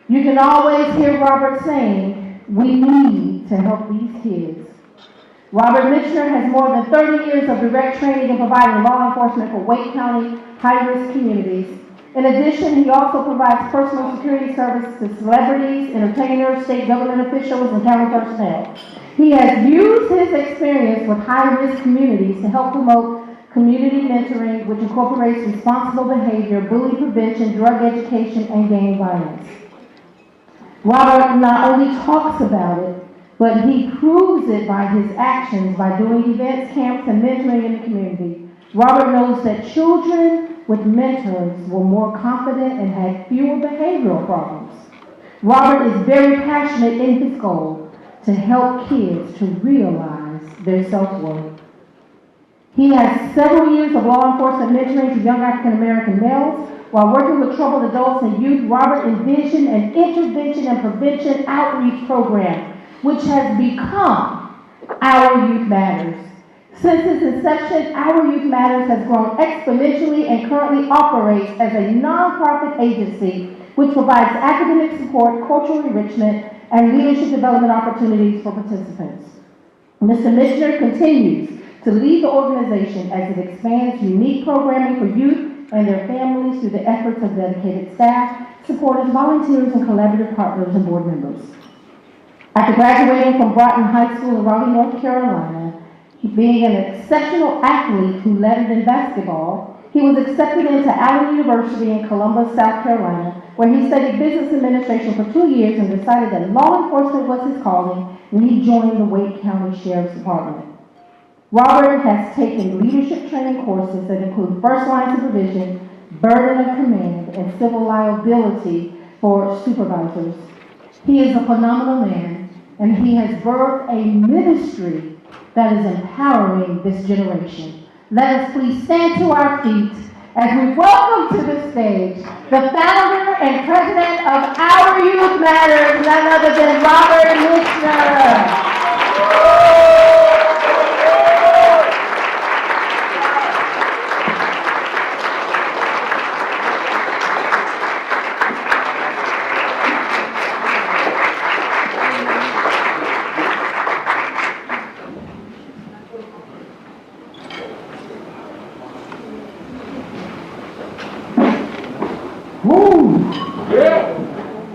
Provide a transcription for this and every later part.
You can always hear Robert saying, we need to help these kids. Robert Mitchener has more than 30 years of direct training in providing law enforcement for Wake County high-risk communities. In addition, he also provides personal security service to celebrities, entertainers, state government officials, and county personnel. He has used his experience with high-risk communities to help promote community mentoring, which incorporates responsible behavior, bully prevention, drug education, and gang violence. Robert not only talks about it, but he proves it by his actions, by doing events, camps, and mentoring in the community. Robert knows that children with mentors were more confident and had fewer behavioral problems. Robert is very passionate in his goal to help kids to realize their self-worth. He has several years of law enforcement mentoring to young African American males. While working with troubled adults and youth, Robert envisioned an intervention and prevention outreach program, which has become Our Youth Matters. Since its inception, Our Youth Matters has grown exponentially and currently operates as a nonprofit agency which provides academic support, cultural enrichment, and leadership development opportunities for participants. Mr. Mitchener continues to lead the organization as it expands unique programming for youth and their families through the efforts of dedicated staff, supporters, volunteers, and collaborative partners and board members. After graduating from Broughton High School in Raleigh, North Carolina, being an exceptional athlete who led it in basketball, he was accepted into Allen University in Columbus, South Carolina, where he studied business administration for 2 years and decided that law enforcement was his calling, and he joined the Wake County Sheriff's Department. Robert has taken leadership training courses that include first line supervision, burden of command, and civil liability for supervisors. He is a phenomenal man, and he has birthed a ministry that is empowering this generation. Let us please stand to our feet as we welcome to the stage the founder and president of Our Youth Matters, none other than Robert Mitchener.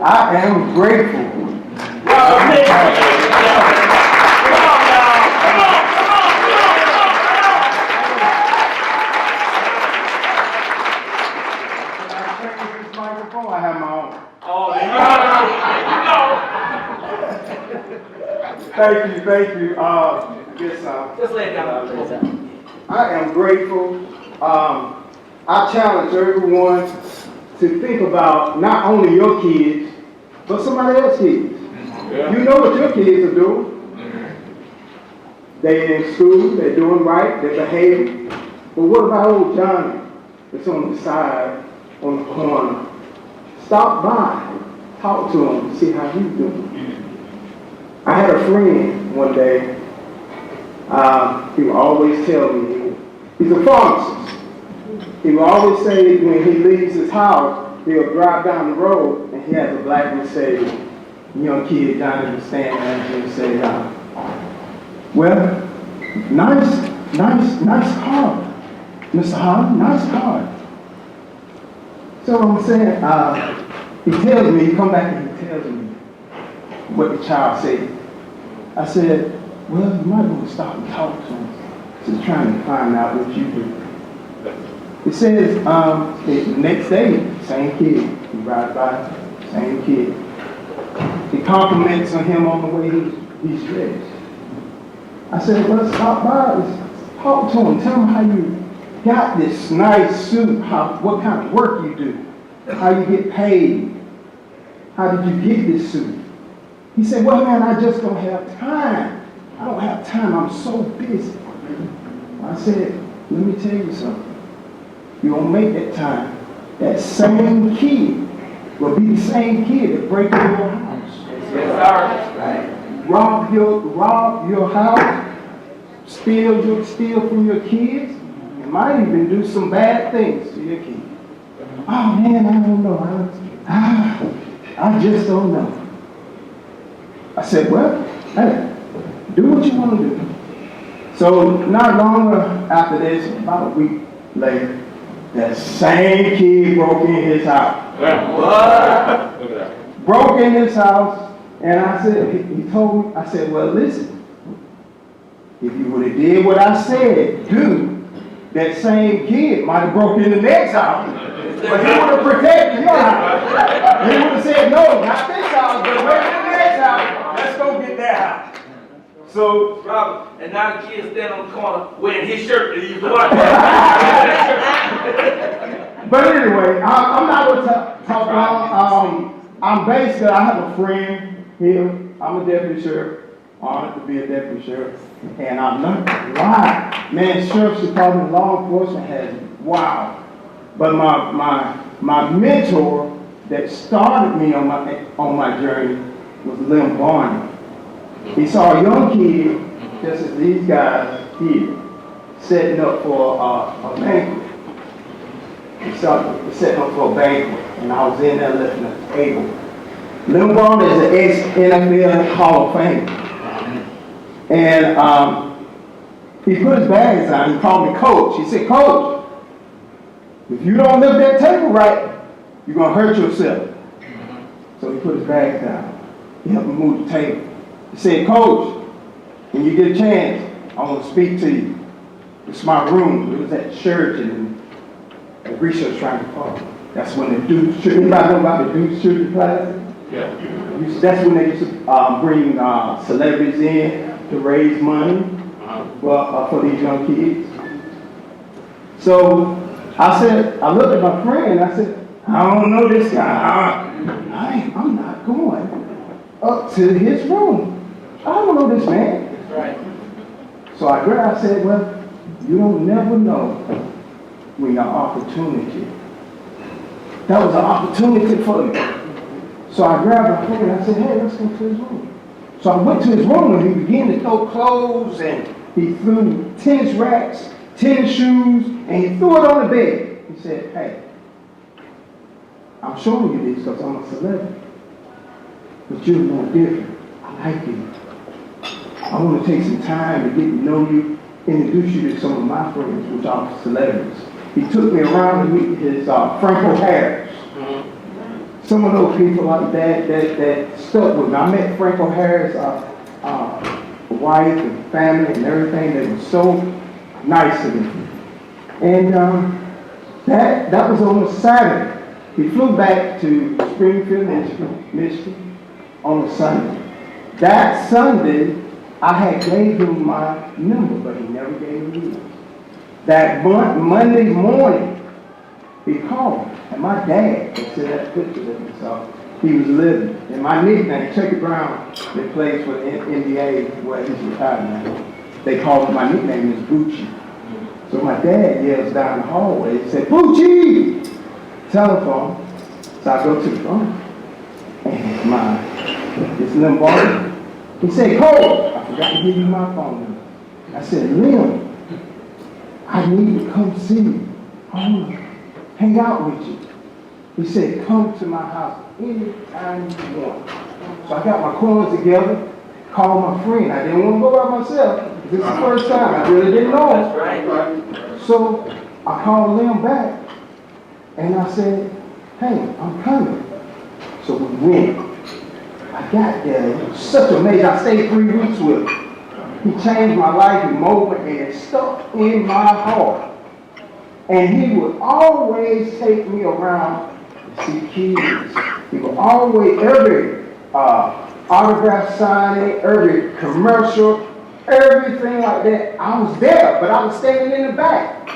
I am grateful. I have my own. Thank you. Just lay it down. I am grateful. I challenge everyone to think about not only your kids, but somebody else's kids. Yeah. You know what your kids are doing. They're in school, they're doing right, they're behaving. But what about old Johnny that's on the side, on the corner? Stop by, talk to him, see how he's doing. I had a friend one day, he would always tell me, he's a pharmacist. He would always say when he leaves his house, he'll drive down the road and he has a black Mercedes. Young kid down in the stand and say, well, nice car, Mr. Holland, nice car. So I'm saying, he tells me, he come back and he tells me what the child said. I said, well, you might want to stop and talk to him. Just trying to find out what you do. It says, the next day, same kid. He rides by, same kid. He compliments on him on the way he's dressed. I said, well, stop by, talk to him, tell him how you got this nice suit, what kind of work you do, how you get paid, how did you get this suit? He said, well, man, I just don't have time. I don't have time, I'm so busy. I said, let me tell you something. You won't make that time. That same kid will be the same kid that break into your house. Yes, sir. Rob your house, steal from your kids, and might even do some bad things to your kids. Oh man, I don't know. I just don't know. I said, well, hey, do what you want to do. So not long after this, about a week later, that same kid broke in his house. What? Look at that. Broke in his house, and I said, he told me, I said, well, listen, if you would have did what I said, do, that same kid might have broke in the next house. But he would have protected your house. He would have said, no, not this house, but wait in the next house. Let's go get that house. So, Robert, and now the kid standing on the corner wearing his shirt that he used to wear. but anyway, I'm not going to talk long. I'm basically, I have a friend here. I'm a deputy sheriff, honored to be a deputy sheriff. And I've learned a lot. Man, sheriff's department, law enforcement has, wow. But my mentor that started me on my journey was Lim Barney. He saw a young kid, just as these guys here, setting up for a banquet. He started setting up for a banquet, and I was in there lifting a table. Lim Barney is an ex-NFL Hall of Fame. And he put his bags on. He called me Coach. He said, Coach, if you don't lift that table right, you're going to hurt yourself. So he put his bags down. He helped me move the table. He said, Coach, when you get a chance, I want to speak to you. It's my room. It was at church and the research trying to call. That's when the Duke, anybody know about the Duke Shooting class? Yeah. That's when they used to bring celebrities in to raise money for these young kids. So I looked at my friend and I said, I don't know this guy. I'm not going up to his room. I don't know this man. That's right. So I said, well, you don't never know when your opportunity. That was an opportunity for me. So I grabbed my friend and I said, hey, let's go to his room. So I went to his room and he began to throw clothes and he threw tennis racks, tennis shoes, and he threw it on the bed. He said, hey, I'm showing you this because I'm a celebrity. But you're no different. I like you. I want to take some time to get to know you, introduce you to some of my friends, which are celebrities. He took me around to meet his Franco Harris. Some of those people like that stuck with me. I met Franco Harris' wife and family and everything. They were so nice to me. And that was on a Saturday. He flew back to Springfield, Michigan on a Sunday. That Sunday, I had gave him my number, but he never gave me his. That Monday morning, he called me. And my dad had sent that picture with me, so he was living. And my nickname, Chucky Brown, that plays for the NBA, where he's retired now. They called him, my nickname is Bucci. So my dad yells down the hallway, he said, Bucci! Telephone. So I go to the phone. And it's Lim Barney. He said, Cole, I forgot to give you my phone number. I said, Lim, I need to come see you. I want to hang out with you. He said, come to my house anytime you want. So I got my coins together, called my friend. I didn't want to go by myself. This is the first time. I really didn't know him. That's right. So I called Lim back, and I said, hey, I'm coming. So we went. I got there. It was such amazing. I stayed 3 weeks with him. He changed my life in moment, and it stuck in my heart. And he would always take me around to see kids. He would always, every autograph signing, every commercial, everything like that, I was there, but I was standing in the back.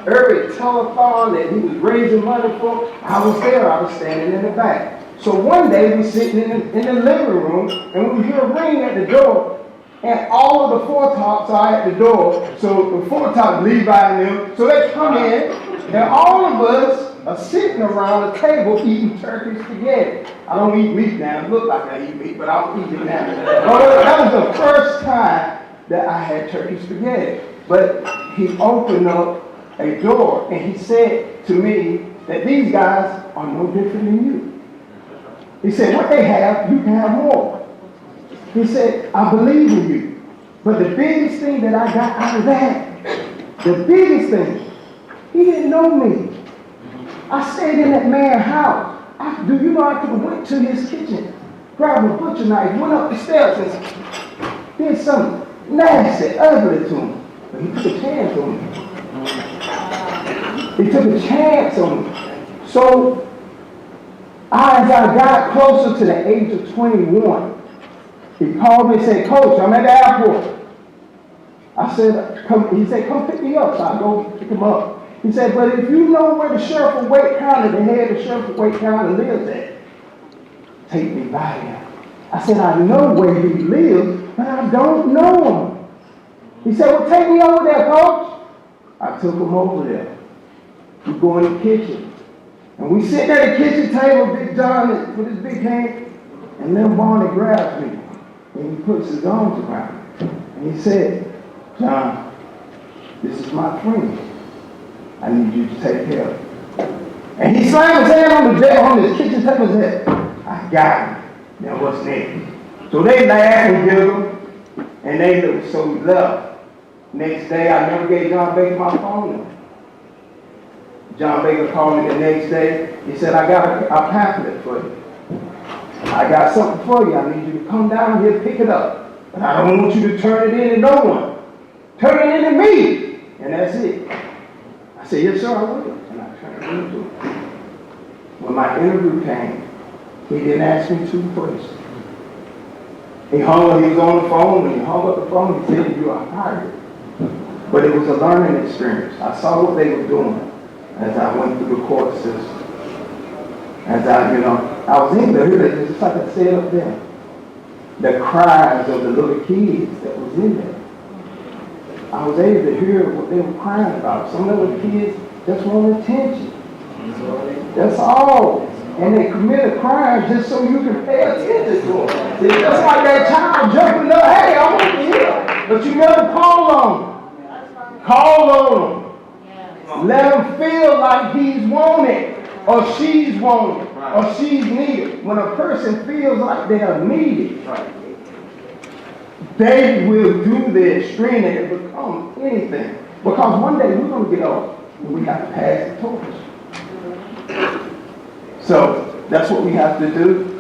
Every telethon that he was raising money for, I was there, I was standing in the back. So one day we sitting in the living room, and we hear a ring at the door, and all of the four tops are at the door. So the four tops, Levi and them, so they come in, and all of us are sitting around the table eating turkey spaghetti. I don't eat meat now. It looks like I eat meat, but I'll eat it now. Well, that was the first time that I had turkey spaghetti. But he opened up a door, and he said to me that these guys are no different than you. He said, what they have, you can have more. He said, I believe in you. But the biggest thing that I got out of that, the biggest thing, he didn't know me. I stayed in that man's house. Do you know I could have went to his kitchen, grabbed a butcher knife, went up the steps and did something nasty, ugly to him. But he took a chance on me. He took a chance on me. So, as I got closer to the age of 21, he called me and said, Coach, I'm at the airport. I said, he said, come pick me up. So I go pick him up. He said, but if you know where the sheriff of Wake County, the head of the sheriff of Wake County lives at, take me by him. I said, I know where he lives, but I don't know him. He said, well, take me over there, Coach. I took him over there. We go in the kitchen. And we sit at the kitchen table, Big John with his big hand, and then Barney grabs me. And he puts his arms around me. And he said, John, this is my friend. I need you to take care of him. And he slammed his hand on the kitchen table and said, I got him. Now what's next? So they laughed and giggled, and they looked, so we left. Next day, I never gave John Baker my phone number. John Baker called me the next day. He said, I got a pamphlet for you. I got something for you. I need you to come down here and pick it up. But I don't want you to turn it in to no one. Turn it into me. And that's it. I said, yes, sir, I will. And I turned it into him. When my interview came, he didn't ask me 2 questions. He was on the phone. When he hung up the phone, he said, you are hired. But it was a learning experience. I saw what they were doing as I went through the court system. As I was able to hear it, just like I said up there, the cries of the little kids that was in there. I was able to hear what they were crying about. Some of the kids just want attention. That's all. And they commit a crime just so you can pay attention to them. See, just like that child jumping up, hey, I want to hear. But you never call on them. Call on them. Let him feel like he's wanted, or she's wanted, or she's needed. When a person feels like they are needed, they will do the extreme and it becomes anything. Because one day we're going to get old and we have to pass the torch. So that's what we have to do.